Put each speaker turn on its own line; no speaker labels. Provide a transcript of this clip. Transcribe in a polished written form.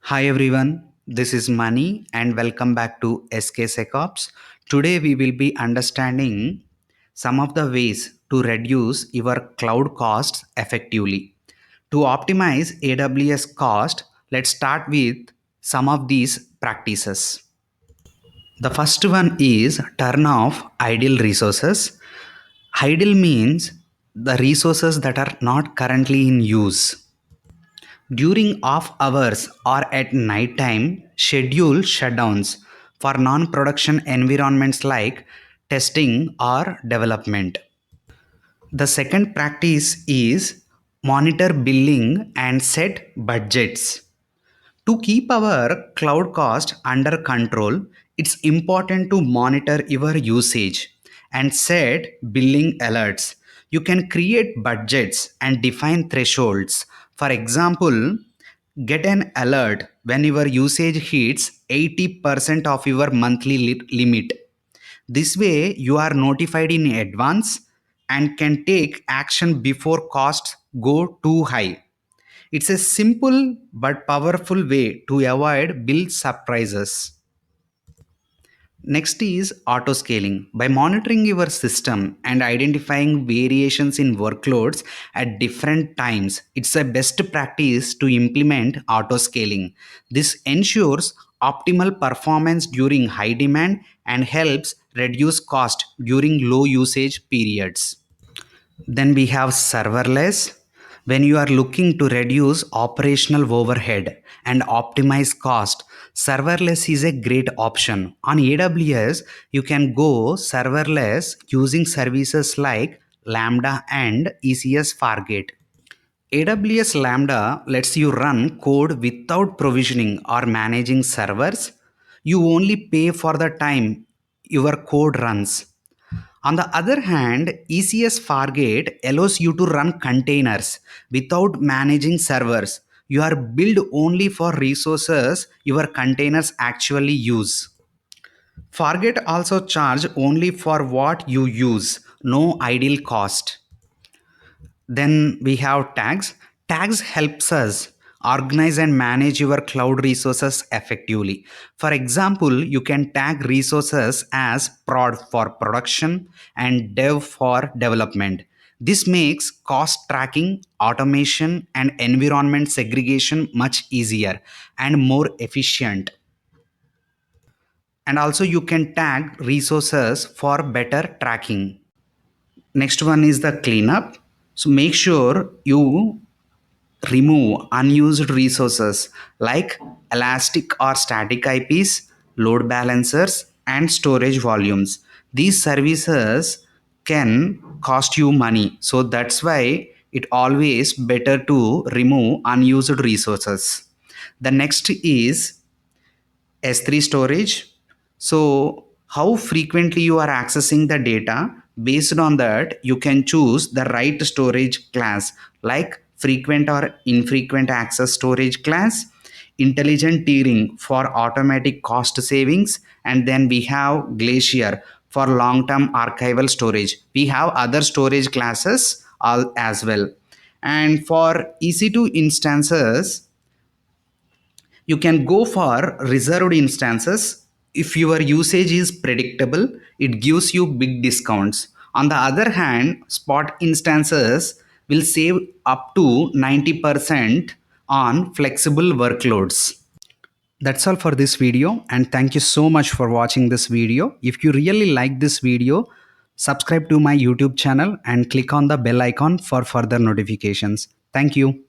Hi everyone, this is Mani and welcome back to SK SecOps. Today we will be understanding some of the ways to reduce your cloud costs effectively. To optimize AWS cost, let's start with some of these practices. The first one is turn off idle resources. Idle means the resources that are not currently in use. During off hours or at night time, schedule shutdowns for non-production environments like testing or development. The second practice is monitor billing and set budgets. To keep our cloud cost under control, it's important to monitor your usage and set billing alerts. You can create budgets and define thresholds. For example, get an alert when your usage hits 80% of your monthly limit. This way, you are notified in advance and can take action before costs go too high. It's a simple but powerful way to avoid bill surprises. Next is auto scaling. By monitoring your system and identifying variations in workloads at different times, it's a best practice to implement auto scaling. This ensures optimal performance during high demand and helps reduce cost during low usage periods. Then we have serverless. When you are looking to reduce operational overhead and optimize cost, serverless is a great option. On AWS, you can go serverless using services like Lambda and ECS Fargate. AWS Lambda lets you run code without provisioning or managing servers. You only pay for the time your code runs. On the other hand, ECS Fargate allows you to run containers without managing servers. You are billed only for resources your containers actually use. Fargate also charge only for what you use, no idle cost. Then we have tags. Tags helps us organize and manage your cloud resources effectively. For example, you can tag resources as prod for production and dev for development. This makes cost tracking, automation, and environment segregation much easier and more efficient. And also you can tag resources for better tracking. Next one is the cleanup. So make sure you remove unused resources like elastic or static IPs, load balancers, and storage volumes. These services can cost you money. So that's why it always better to remove unused resources. The next is S3 storage. So how frequently you are accessing the data, based on that you can choose the right storage class like frequent or infrequent access storage class, intelligent tiering for automatic cost savings, and then we have Glacier for long-term archival storage. We have other storage classes all as well. And for EC2 instances, you can go for reserved instances. If your usage is predictable, it gives you big discounts. On the other hand, spot instances will save up to 90% on flexible workloads. That's all for this video, and thank you so much for watching this video. If you really like this video, subscribe to my YouTube channel and click on the bell icon for further notifications. Thank you.